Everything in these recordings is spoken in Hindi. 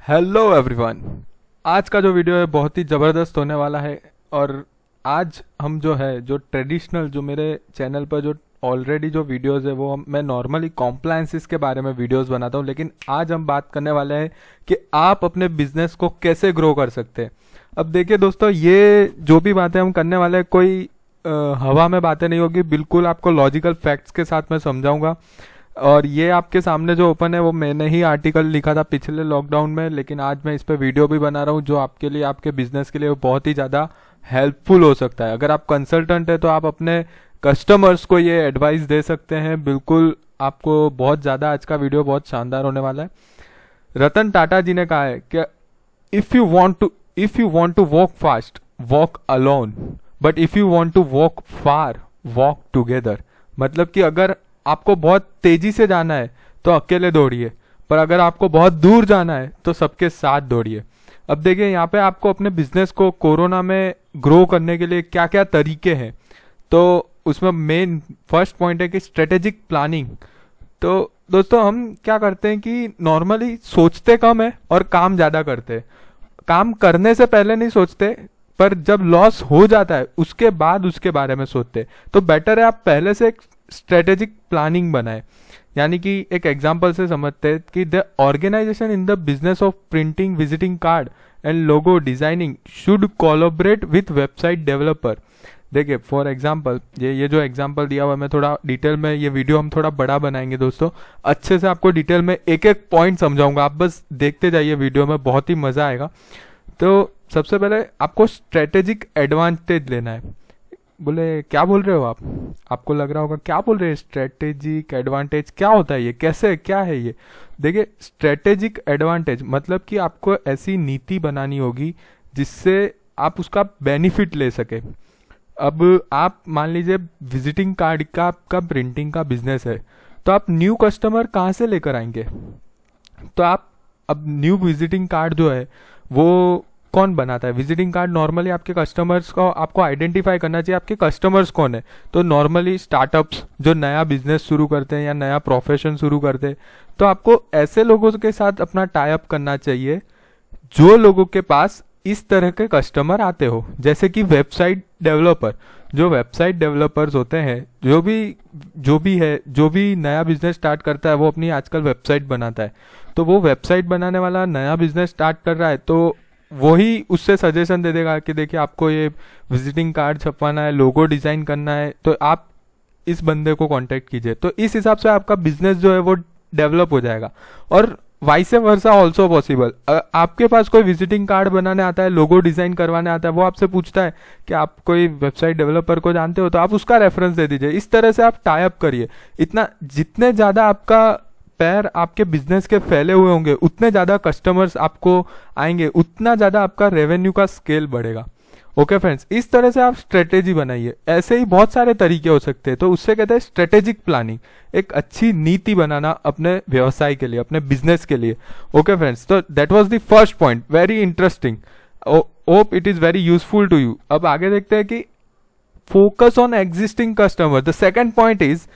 Hello everyone. आज का जो वीडियो है बहुत ही ज़बरदस्त होने वाला है। और आज हम जो है जो ट्रेडिशनल जो मेरे चैनल पर जो ऑलरेडी जो वीडियोस है वो मैं नॉर्मली कॉम्प्लायंसेस के बारे में वीडियोस बनाता हूँ, लेकिन आज हम बात करने वाले हैं कि आप अपने बिजनेस को कैसे ग्रो कर सकते हैं। अब देखिए दोस्तों, ये जो भी बातें हम करने वाले हैं कोई हवा में बातें नहीं होगी, बिल्कुल आपको लॉजिकल फैक्ट्स के साथ मैं समझाऊंगा। और ये आपके सामने जो ओपन है वो मैंने ही आर्टिकल लिखा था पिछले लॉकडाउन में, लेकिन आज मैं इस पे वीडियो भी बना रहा हूँ जो आपके लिए, आपके बिजनेस के लिए बहुत ही ज़्यादा हेल्पफुल हो सकता है। अगर आप कंसल्टेंट है तो आप अपने कस्टमर्स को ये एडवाइस दे सकते हैं। बिल्कुल आपको बहुत ज़्यादा आज का वीडियो बहुत शानदार होने वाला है। रतन टाटा जी ने कहा है कि if you want to walk fast walk alone, but if you want to walk far walk together. मतलब कि अगर आपको बहुत तेजी से जाना है तो अकेले दौड़िए, पर अगर आपको बहुत दूर जाना है तो सबके साथ दौड़िए। अब देखिए यहाँ पे आपको अपने बिजनेस को कोरोना में ग्रो करने के लिए क्या क्या तरीके हैं, तो उसमें मेन फर्स्ट पॉइंट है कि स्ट्रेटेजिक प्लानिंग। तो दोस्तों हम क्या करते हैं कि नॉर्मली सोचते कम है और काम ज़्यादा करते हैं। काम करने से पहले नहीं सोचते, पर जब लॉस हो जाता है उसके बाद उसके बारे में सोचते। तो बेटर है आप पहले से एक स्ट्रेटेजिक प्लानिंग बनाए। यानी कि एक एग्जांपल से समझते हैं कि the organisation in the business of printing visiting card and logo designing should collaborate with website developer. देखिए फॉर एग्जांपल ये जो एग्जांपल दिया हुआ है, मैं थोड़ा डिटेल में, ये वीडियो हम थोड़ा बड़ा बनाएंगे दोस्तों, अच्छे से आपको डिटेल में एक एक पॉइंट समझाऊंगा। आप बस देखते जाइए वीडियो में, बहुत ही मजा आएगा। तो सबसे पहले आपको स्ट्रेटेजिक एडवांटेज लेना है। बोले क्या बोल रहे हो आप? आपको लग रहा होगा क्या बोल रहे हैं, स्ट्रेटेजिक एडवांटेज क्या होता है, ये कैसे, क्या है ये? देखिए स्ट्रेटेजिक एडवांटेज मतलब कि आपको ऐसी नीति बनानी होगी जिससे आप उसका बेनिफिट ले सके। अब आप मान लीजिए विजिटिंग कार्ड का आपका प्रिंटिंग का बिजनेस है, तो आप न्यू कस्टमर कहाँ से लेकर आएंगे? तो आप अब न्यू विजिटिंग कार्ड जो है वो कौन बनाता है? विजिटिंग कार्ड नॉर्मली आपके कस्टमर्स को, आपको आइडेंटिफाई करना चाहिए आपके कस्टमर्स कौन है। तो नॉर्मली स्टार्टअप्स जो नया बिजनेस शुरू करते हैं या नया प्रोफेशन शुरू करते हैं, तो आपको ऐसे लोगों के साथ अपना टाई अप करना चाहिए जो लोगों के पास इस तरह के कस्टमर आते हो। जैसे कि वेबसाइट डेवलपर, जो वेबसाइट डेवलपर्स होते हैं, जो भी नया बिजनेस स्टार्ट करता है वो अपनी आजकल वेबसाइट बनाता है। तो वो वेबसाइट बनाने वाला नया बिजनेस स्टार्ट कर रहा है तो वही उससे सजेशन दे देगा कि देखिए आपको ये विजिटिंग कार्ड छपवाना है, लोगो डिजाइन करना है, तो आप इस बंदे को कांटेक्ट कीजिए। तो इस हिसाब से आपका बिजनेस जो है वो डेवलप हो जाएगा। और वाइस वर्सा ऑल्सो पॉसिबल। आपके पास कोई विजिटिंग कार्ड बनाने आता है, लोगो डिजाइन करवाने आता है, वो आपसे पूछता है कि आप कोई वेबसाइट डेवलपर को जानते हो, तो आप उसका रेफरेंस दे दीजिए। इस तरह से आप टाई अप करिए। इतना जितने ज्यादा आपका पैर आपके बिजनेस के फैले हुए होंगे उतने ज्यादा कस्टमर्स आपको आएंगे, उतना ज्यादा आपका रेवेन्यू का स्केल बढ़ेगा। ओके फ्रेंड्स, इस तरह से आप स्ट्रेटेजी बनाइए। ऐसे ही बहुत सारे तरीके हो सकते हैं, तो उससे कहते हैं स्ट्रेटेजिक प्लानिंग, एक अच्छी नीति बनाना अपने व्यवसाय के लिए, अपने बिजनेस के लिए। ओके फ्रेंड्स, तो that was the first point, very interesting, hope it is very useful to you. अब आगे देखते हैं कि focus on existing customer. The second point is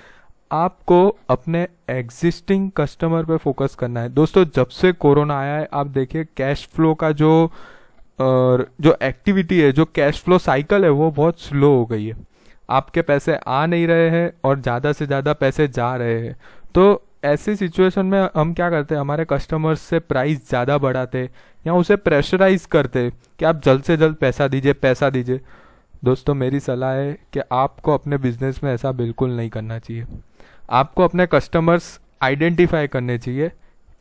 आपको अपने एग्जिस्टिंग कस्टमर पे फोकस करना है। दोस्तों जब से कोरोना आया है, आप देखिए कैश फ्लो का जो एक्टिविटी है, जो कैश फ्लो साइकिल है, वो बहुत स्लो हो गई है। आपके पैसे आ नहीं रहे हैं और ज़्यादा से ज़्यादा पैसे जा रहे हैं। तो ऐसी सिचुएशन में हम क्या करते हैं, हमारे कस्टमर्स से प्राइस ज़्यादा बढ़ाते या उसे प्रेशराइज करते कि आप जल्द से जल्द पैसा दीजिए, पैसा दीजिए। दोस्तों मेरी सलाह है कि आपको अपने बिजनेस में ऐसा बिल्कुल नहीं करना चाहिए। आपको अपने कस्टमर्स आइडेंटिफाई करने चाहिए,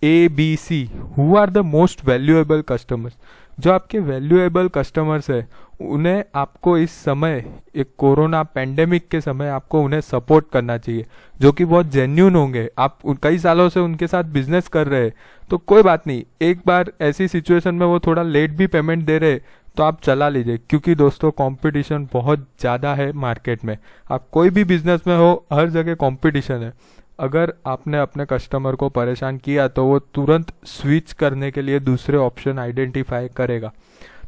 ABC, who are the most valuable customers. जो आपके वैल्यूएबल कस्टमर्स है उन्हें आपको इस समय, एक कोरोना पेंडेमिक के समय, आपको उन्हें सपोर्ट करना चाहिए, जो कि बहुत जेन्यून होंगे। आप कई सालों से उनके साथ बिजनेस कर रहे हैं, तो कोई बात नहीं, एक बार ऐसी सिचुएशन में वो थोड़ा लेट भी पेमेंट दे रहे तो आप चला लीजिए। क्योंकि दोस्तों कंपटीशन बहुत ज़्यादा है मार्केट में। आप कोई भी बिजनेस में हो, हर जगह कंपटीशन है। अगर आपने अपने कस्टमर को परेशान किया तो वो तुरंत स्विच करने के लिए दूसरे ऑप्शन आइडेंटिफाई करेगा।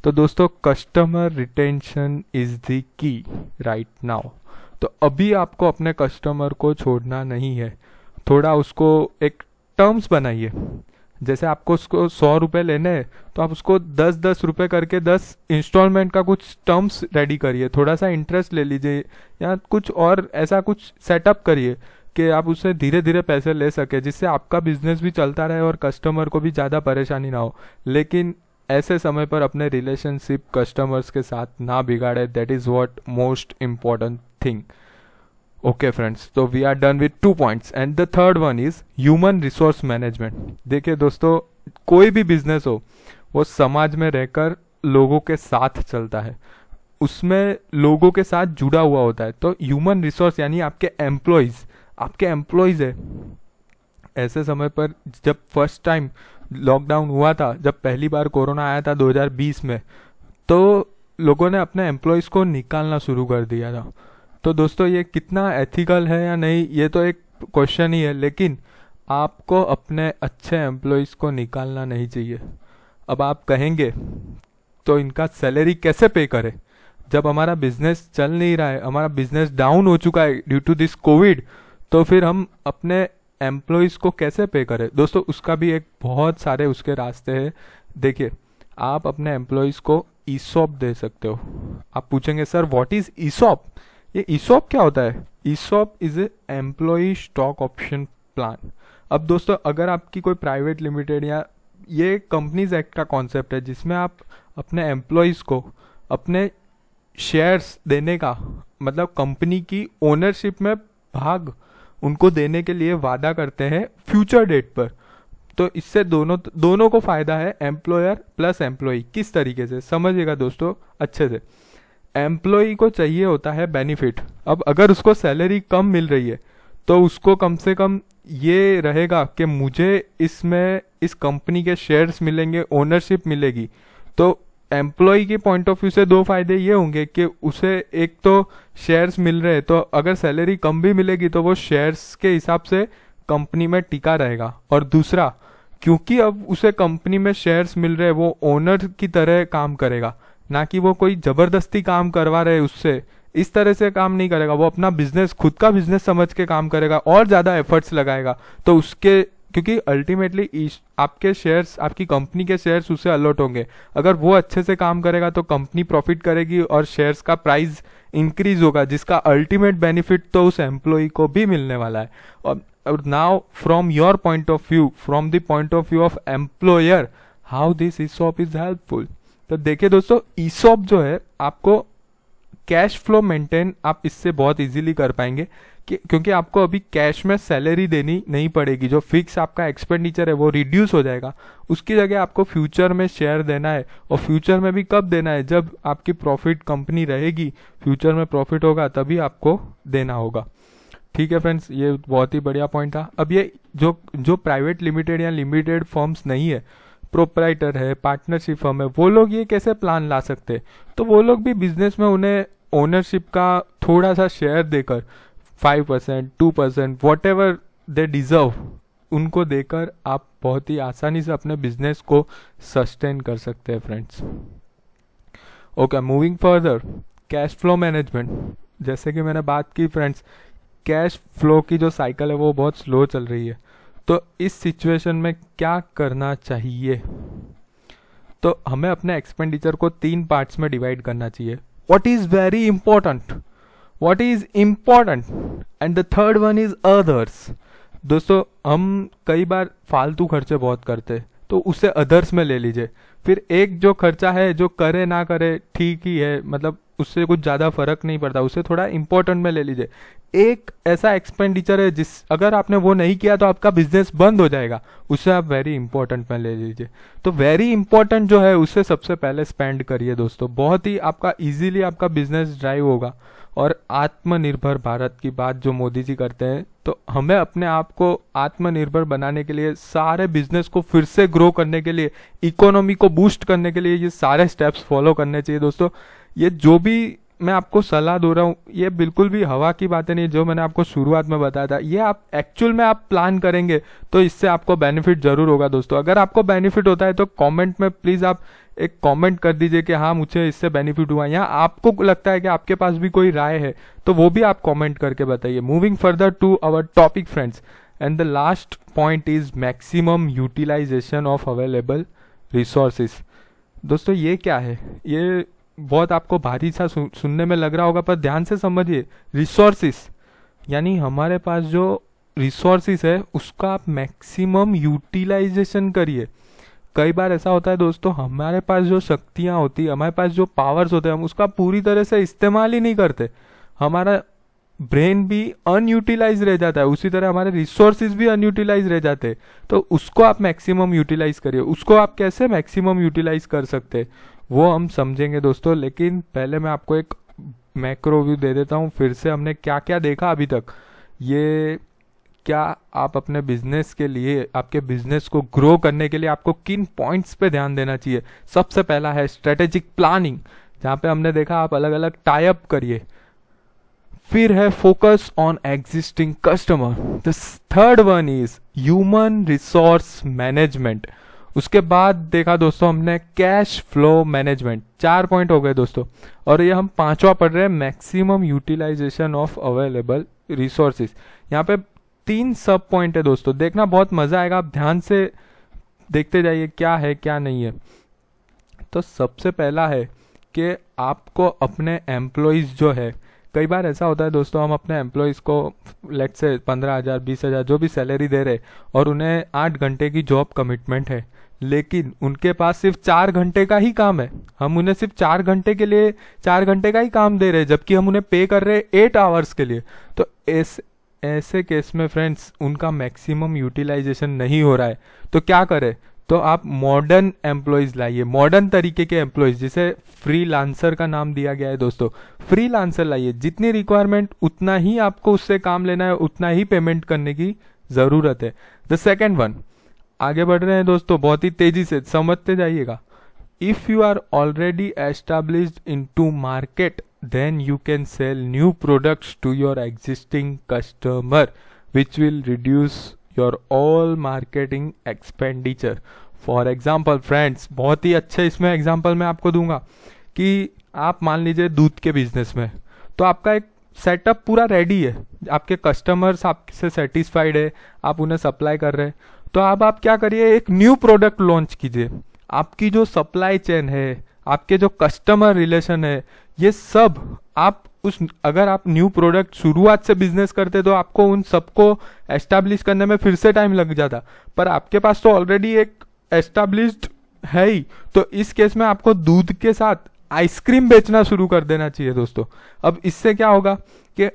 तो दोस्तों customer retention is the key right now. तो अभी आपको अपने कस्टमर को छोड़ना नहीं है, थोड़ा उसको एक टर्म्स बनाइए। जैसे आपको उसको 100 रुपये लेने हैं तो आप उसको 10-10 रुपये करके 10 इंस्टॉलमेंट का कुछ टर्म्स रेडी करिए, थोड़ा सा इंटरेस्ट ले लीजिए या कुछ और ऐसा कुछ सेटअप करिए कि आप उससे धीरे धीरे पैसे ले सके, जिससे आपका बिजनेस भी चलता रहे और कस्टमर को भी ज़्यादा परेशानी ना हो। लेकिन ऐसे समय पर अपने रिलेशनशिप कस्टमर्स के साथ ना बिगाड़े, that is what most important thing. Okay friends, तो we are done with 2 points and the third one is human resource management. देखिए दोस्तों, कोई भी बिजनेस हो वो समाज में रहकर लोगों के साथ चलता है, उसमें लोगों के साथ जुड़ा हुआ होता है। तो ह्यूमन रिसोर्स यानी आपके एम्प्लॉयज है। ऐसे समय पर जब फर्स्ट टाइम लॉकडाउन हुआ था, जब पहली बार कोरोना आया था 2020 में, तो लोगों ने अपने एम्प्लॉयज़ को निकालना शुरू कर दिया था। तो दोस्तों, ये कितना एथिकल है या नहीं ये तो एक क्वेश्चन ही है, लेकिन आपको अपने अच्छे एम्प्लॉयज़ को निकालना नहीं चाहिए। अब आप कहेंगे तो इनका सैलरी कैसे पे करें जब हमारा बिजनेस चल नहीं रहा है, हमारा बिजनेस डाउन हो चुका है ड्यू टू दिस कोविड, तो फिर हम अपने एम्प्लॉयज़ को कैसे पे करें? दोस्तों, उसका भी एक बहुत सारे उसके रास्ते हैं। देखिए, आप अपने एम्प्लॉयज़ को ईसॉप दे सकते हो। आप पूछेंगे सर व्हाट इज ईसॉप? ये ईसॉप क्या होता है? ESOP is a employee stock option plan. अब दोस्तों, अगर आपकी कोई प्राइवेट लिमिटेड या ये कंपनीज एक्ट का कॉन्सेप्ट है जिसमें आप अपने एम्प्लॉयज़ को अपने शेयर्स देने का, मतलब कंपनी की ओनरशिप में भाग उनको देने के लिए वादा करते हैं फ्यूचर डेट पर। तो इससे दोनों को फायदा है, एम्प्लॉयर प्लस एम्प्लॉय। किस तरीके से समझिएगा दोस्तों अच्छे से। एम्प्लॉय को चाहिए होता है बेनिफिट। अब अगर उसको सैलरी कम मिल रही है तो उसको कम से कम ये रहेगा कि मुझे इसमें इस कंपनी के शेयर्स मिलेंगे, ओनरशिप मिलेगी। तो एम्प्लॉय के पॉइंट ऑफ व्यू से दो फायदे ये होंगे कि उसे एक तो शेयर्स मिल रहे हैं, तो अगर सैलरी कम भी मिलेगी तो वो शेयर्स के हिसाब से कंपनी में टिका रहेगा। और दूसरा, क्योंकि अब उसे कंपनी में शेयर्स मिल रहे हैं, वो ओनर की तरह काम करेगा, ना कि वो कोई जबरदस्ती काम करवा रहे उससे। इस तरह से काम नहीं करेगा, वो अपना बिजनेस खुद का बिजनेस समझ के काम करेगा और ज़्यादा एफर्ट्स लगाएगा। तो उसके, क्योंकि अल्टीमेटली आपके शेयर्स, आपकी कंपनी के शेयर्स उसे अलॉट होंगे। अगर वो अच्छे से काम करेगा तो कंपनी प्रॉफिट करेगी और शेयर्स का प्राइस इंक्रीज होगा, जिसका अल्टीमेट बेनिफिट तो उस एम्प्लॉय को भी मिलने वाला है। और now from your point of view, from the point of view of employer, how this ESOP is helpful. तो देखिए दोस्तों, ईसॉप जो है आपको कैश फ्लो मेंटेन आप इससे बहुत इजीली कर पाएंगे क्योंकि आपको अभी कैश में सैलरी देनी नहीं पड़ेगी। जो फिक्स आपका एक्सपेंडिचर है वो रिड्यूस हो जाएगा। उसकी जगह आपको फ्यूचर में शेयर देना है, और फ्यूचर में भी कब देना है? जब आपकी प्रॉफिट कंपनी रहेगी, फ्यूचर में प्रॉफिट होगा तभी आपको देना होगा। ठीक है फ्रेंड्स, ये बहुत ही बढ़िया पॉइंट था। अब ये जो प्राइवेट लिमिटेड या लिमिटेड फर्म्स नहीं है, प्रोप्राइटर है, पार्टनरशिप फर्म है, वो लोग ये कैसे प्लान ला सकते? तो वो लोग भी बिजनेस में उन्हें ओनरशिप का थोड़ा सा शेयर देकर 5%, 2%, वॉट एवर दे डिजर्व, उनको देकर आप बहुत ही आसानी से अपने बिजनेस को सस्टेन कर सकते हैं friends. Okay, moving further, cash flow management. जैसे कि मैंने बात की फ्रेंड्स, कैश फ्लो की जो साइकिल है वो बहुत स्लो चल रही है। तो इस सिचुएशन में क्या करना चाहिए? तो हमें अपने एक्सपेंडिचर को 3 पार्ट्स में डिवाइड करना चाहिए। What is very important, what is important, and the third one is others. दोस्तों, हम कई बार फालतू खर्चे बहुत करते, तो उसे अदर्स में ले लीजिए। फिर एक जो खर्चा है, जो करे ना करे ठीक ही है, मतलब उससे कुछ ज़्यादा फर्क नहीं पड़ता, उसे थोड़ा इंपॉर्टेंट में ले लीजिए। एक ऐसा एक्सपेंडिचर है जिस अगर आपने वो नहीं किया तो आपका बिजनेस बंद हो जाएगा, उसे आप वेरी इंपॉर्टेंट में ले लीजिए। तो वेरी इंपॉर्टेंट जो है उससे सबसे पहले स्पेंड करिए दोस्तों, बहुत ही आपका इजीली आपका बिजनेस ड्राइव होगा। और आत्मनिर्भर भारत की बात जो मोदी जी करते हैं, तो हमें अपने आप को आत्मनिर्भर बनाने के लिए, सारे बिजनेस को फिर से ग्रो करने के लिए, इकोनॉमी को बूस्ट करने के लिए ये सारे स्टेप्स फॉलो करने चाहिए दोस्तों। ये जो भी मैं आपको सलाह दे रहा हूँ, ये बिल्कुल भी हवा की बातें नहीं। जो मैंने आपको शुरुआत में बताया था, ये आप एक्चुअल में आप प्लान करेंगे तो इससे आपको बेनिफिट जरूर होगा दोस्तों। अगर आपको बेनिफिट होता है तो कमेंट में प्लीज़ आप एक कमेंट कर दीजिए कि हाँ मुझे इससे बेनिफिट हुआ, या आपको लगता है कि आपके पास भी कोई राय है तो वो भी आप कमेंट करके बताइए। Moving further to our topic friends, and the last point is maximum utilisation of available resources. दोस्तों ये क्या है, ये बहुत आपको भारी सा सुनने में लग रहा होगा, पर ध्यान से समझिए। रिसोर्सेज यानी हमारे पास जो रिसोर्सेज है उसका आप मैक्सिमम यूटिलाइजेशन करिए। कई बार ऐसा होता है दोस्तों, हमारे पास जो शक्तियाँ होती है, हमारे पास जो पावर्स होते हैं, हम उसका पूरी तरह से इस्तेमाल ही नहीं करते। हमारा ब्रेन भी अनयूटिलाइज रह जाता है, उसी तरह हमारे रिसोर्सेज भी अनयूटिलाइज रह जाते हैं। तो उसको आप मैक्सिमम यूटिलाइज करिए। उसको आप कैसे मैक्सिमम यूटिलाइज कर सकते हैं वो हम समझेंगे दोस्तों, लेकिन पहले मैं आपको एक मैक्रो व्यू दे देता हूँ। फिर से हमने क्या क्या देखा अभी तक, ये क्या आप अपने बिजनेस के लिए, आपके बिजनेस को ग्रो करने के लिए आपको किन पॉइंट्स पे ध्यान देना चाहिए। सबसे पहला है स्ट्रेटेजिक प्लानिंग, जहाँ पे हमने देखा आप अलग अलग टाई अप करिए। फिर है focus on existing customer. The third one is human resource management. उसके बाद देखा दोस्तों हमने कैश फ्लो मैनेजमेंट। 4 पॉइंट हो गए दोस्तों, और ये हम 5वां पढ़ रहे हैं, maximum utilisation of available resources. यहाँ पे 3 सब पॉइंट है दोस्तों, देखना बहुत मजा आएगा, आप ध्यान से देखते जाइए क्या है क्या नहीं है। तो सबसे पहला है कि आपको अपने एम्प्लॉयज जो है, कई बार ऐसा होता है दोस्तों, हम अपने एम्प्लॉयज़ को लेट से 15,000 20,000 जो भी सैलरी दे रहे और उन्हें 8 घंटे की जॉब कमिटमेंट है, लेकिन उनके पास सिर्फ 4 घंटे का ही काम है। हम उन्हें सिर्फ 4 घंटे के लिए 4 घंटे का ही काम दे रहे हैं, जबकि हम उन्हें पे कर रहे हैं 8 आवर्स के लिए। तो ऐसे केस में फ्रेंड्स उनका मैक्सिमम यूटिलाइजेशन नहीं हो रहा है। तो क्या करें, तो आप मॉडर्न एम्प्लॉयज लाइए, मॉडर्न तरीके के एम्प्लॉयज, जिसे फ्रीलांसर का नाम दिया गया है दोस्तों। फ्रीलांसर लाइए, जितनी रिक्वायरमेंट उतना ही आपको उससे काम लेना है, उतना ही पेमेंट करने की जरूरत है। द सेकेंड वन, आगे बढ़ रहे हैं दोस्तों, बहुत ही तेजी से समझते जाइएगा। If you are already established into market, then you can sell new products to your existing customer, which will reduce your all marketing expenditure. For example friends, बहुत ही अच्छे इसमें एग्जाम्पल मैं आपको दूंगा कि आप मान लीजिए दूध के बिजनेस में, तो आपका एक सेटअप पूरा रेडी है, आपके कस्टमर्स आपसे सेटिस्फाइड है, आप उन्हें सप्लाई कर रहे हैं। तो अब आप क्या करिए, एक न्यू प्रोडक्ट लॉन्च कीजिए। आपकी जो सप्लाई चेन है, आपके जो कस्टमर रिलेशन है, ये सब आप अगर आप न्यू प्रोडक्ट शुरुआत से बिजनेस करते तो आपको उन सबको एस्टैब्लिश करने में फिर से टाइम लग जाता, पर आपके पास तो ऑलरेडी एक एस्टैब्लिश्ड है ही। तो इस केस में आपको दूध के साथ आइसक्रीम बेचना शुरू कर देना चाहिए दोस्तों। अब इससे क्या होगा कि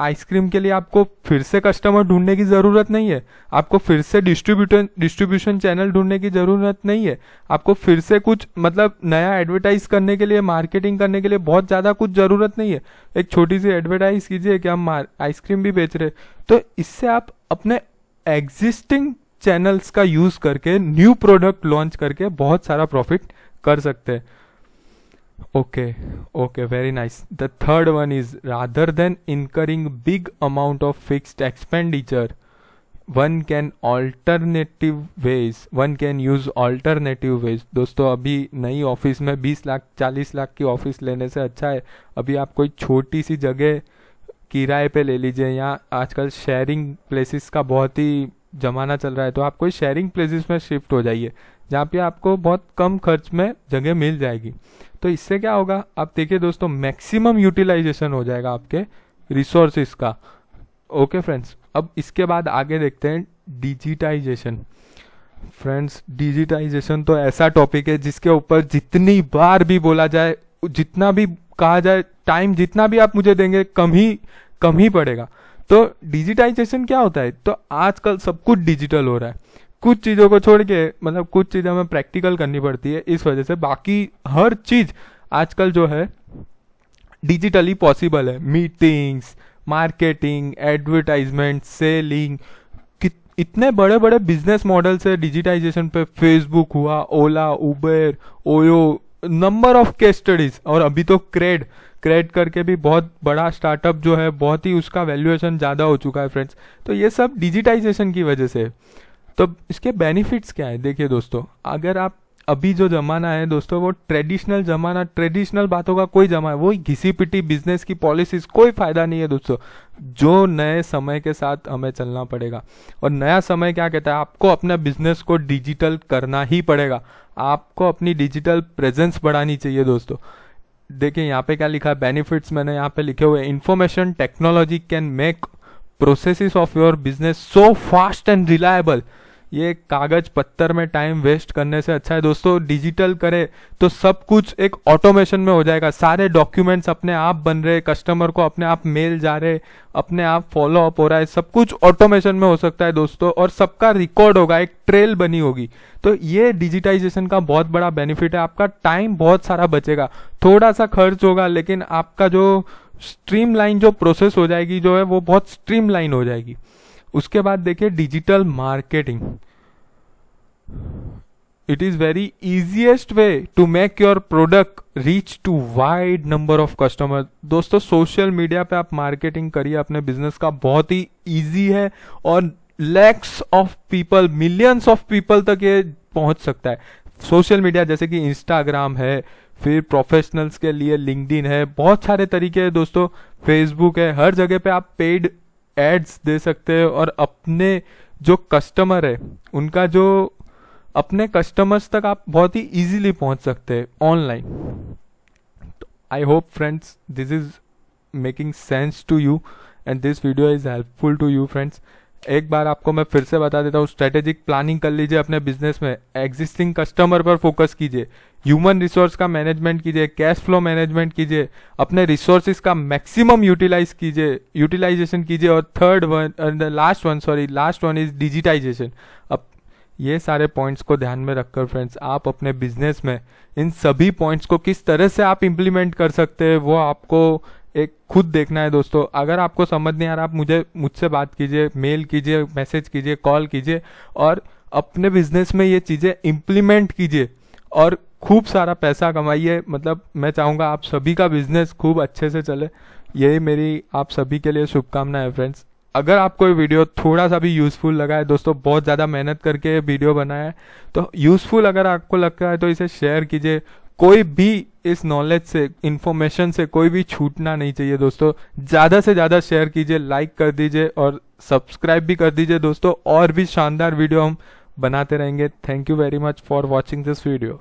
आइसक्रीम के लिए आपको फिर से कस्टमर ढूंढने की ज़रूरत नहीं है, आपको फिर से डिस्ट्रीब्यूशन चैनल ढूंढने की ज़रूरत नहीं है, आपको फिर से कुछ मतलब नया एडवर्टाइज करने के लिए, मार्केटिंग करने के लिए बहुत ज़्यादा कुछ ज़रूरत नहीं है। एक छोटी सी एडवर्टाइज कीजिए कि हम आइसक्रीम भी बेच रहे, तो इससे आप अपने एग्जिस्टिंग चैनल्स का यूज़ करके न्यू प्रोडक्ट लॉन्च करके बहुत सारा प्रॉफिट कर सकते हैं। Okay, very nice. The third one is, rather than incurring big amount of fixed expenditure, one can use alternative ways. दोस्तों अभी नई ऑफिस में 20 लाख 40 लाख की ऑफिस लेने से अच्छा है अभी आप कोई छोटी सी जगह किराए पे ले लीजिए, या आजकल शेयरिंग प्लेसेस का बहुत ही जमाना चल रहा है, तो आप कोई शेयरिंग प्लेसेस में शिफ्ट हो जाइए, जहाँ पे आपको बहुत कम खर्च में जगह मिल जाएगी। तो इससे क्या होगा, आप देखिए दोस्तों, मैक्सिमम यूटिलाइजेशन हो जाएगा आपके रिसोर्सेज का। ओके फ्रेंड्स, अब इसके बाद आगे देखते हैं डिजिटाइजेशन। फ्रेंड्स, डिजिटाइजेशन तो ऐसा टॉपिक है जिसके ऊपर जितनी बार भी बोला जाए, जितना भी कहा जाए, टाइम जितना भी आप मुझे देंगे कम ही पड़ेगा। तो डिजिटाइजेशन क्या होता है, तो आजकल सब कुछ डिजिटल हो रहा है, कुछ चीज़ों को छोड़ के, मतलब कुछ चीज़ें हमें प्रैक्टिकल करनी पड़ती है, इस वजह से बाकी हर चीज़ आजकल जो है डिजिटली पॉसिबल है। मीटिंग्स, मार्केटिंग, एडवर्टाइजमेंट, सेलिंग, इतने बड़े बड़े बिजनेस मॉडल्स है डिजिटाइजेशन पे। फेसबुक हुआ, Ola, Uber, Oyo, number of case studies, और अभी तो क्रेड करके भी बहुत बड़ा स्टार्टअप जो है, बहुत ही उसका वैल्यूएशन ज़्यादा हो चुका है फ्रेंड्स। तो ये सब डिजिटाइजेशन की वजह से। तो इसके बेनिफिट्स क्या है, देखिए दोस्तों, अगर आप अभी जो ज़माना है दोस्तों वो ट्रेडिशनल ज़माना, ट्रेडिशनल बातों का कोई जमा है, वही घिसी पिटी बिजनेस की पॉलिसीज, कोई फ़ायदा नहीं है दोस्तों। जो नए समय के साथ हमें चलना पड़ेगा, और नया समय क्या कहता है, आपको अपना बिजनेस को डिजिटल करना ही पड़ेगा, आपको अपनी डिजिटल प्रेजेंस बढ़ानी चाहिए दोस्तों। देखिए यहाँ पे क्या लिखा है, बेनिफिट्स मैंने यहाँ पे लिखे हुए, information technology can make processes of your business so fast and reliable. ये कागज पत्थर में टाइम वेस्ट करने से अच्छा है दोस्तों डिजिटल करे तो सब कुछ एक ऑटोमेशन में हो जाएगा। सारे डॉक्यूमेंट्स अपने आप बन रहे, कस्टमर को अपने आप मेल जा रहे, अपने आप फॉलो अप हो रहा है, सब कुछ ऑटोमेशन में हो सकता है दोस्तों, और सबका रिकॉर्ड होगा, एक ट्रेल बनी होगी। तो ये डिजिटाइजेशन का बहुत बड़ा बेनिफिट है, आपका टाइम बहुत सारा बचेगा, थोड़ा सा खर्च होगा, लेकिन आपका जो स्ट्रीमलाइन जो प्रोसेस हो जाएगी जो है वो बहुत स्ट्रीमलाइन हो जाएगी। उसके बाद देखिए digital marketing, it is very easiest way to make your product reach to wide number of customer. दोस्तों सोशल मीडिया पे आप मार्केटिंग करिए अपने बिजनेस का, बहुत ही इजी है और lakhs of people, millions of people तक ये पहुंच सकता है। सोशल मीडिया जैसे कि इंस्टाग्राम है, फिर प्रोफेशनल्स के लिए लिंक्डइन है, बहुत सारे तरीके हैं दोस्तों, फेसबुक है, हर जगह पे आप पेड एड्स दे सकते हैं और अपने जो कस्टमर है उनका जो अपने कस्टमर्स तक आप बहुत ही इजीली पहुंच सकते हैं online. I hope friends this is making sense to you and this video is helpful to you friends. एक बार आपको मैं फिर से बता देता हूँ, स्ट्रेटेजिक प्लानिंग कर लीजिए अपने बिजनेस में, एग्जिस्टिंग कस्टमर पर फोकस कीजिए, ह्यूमन रिसोर्स का मैनेजमेंट कीजिए, कैश फ्लो मैनेजमेंट कीजिए, अपने रिसोर्सेज का मैक्सिमम यूटिलाइजेशन कीजिए, और लास्ट वन इज डिजिटाइजेशन। अब ये सारे पॉइंट्स को ध्यान में रखकर फ्रेंड्स आप अपने बिजनेस में इन सभी पॉइंट्स को किस तरह से आप इम्प्लीमेंट कर सकते हैं वो आपको एक खुद देखना है दोस्तों। अगर आपको समझ नहीं आ रहा, आप मुझसे बात कीजिए, मेल कीजिए, मैसेज कीजिए, कॉल कीजिए, और अपने बिजनेस में ये चीज़ें इम्प्लीमेंट कीजिए और खूब सारा पैसा कमाइए। मतलब मैं चाहूँगा आप सभी का बिजनेस खूब अच्छे से चले, यही मेरी आप सभी के लिए शुभकामनाएं है फ्रेंड्स। अगर आपको ये वीडियो थोड़ा सा भी यूज़फुल लगा है दोस्तों, बहुत ज़्यादा मेहनत करके ये वीडियो बनाया है, तो यूज़फुल अगर आपको लगता है तो इसे शेयर कीजिए। कोई भी इस नॉलेज से, इंफॉर्मेशन से कोई भी छूटना नहीं चाहिए दोस्तों। ज़्यादा से ज़्यादा शेयर कीजिए, लाइक कर दीजिए और सब्सक्राइब भी कर दीजिए दोस्तों। और भी शानदार वीडियो हम बनाते रहेंगे। Thank you very much for watching this video.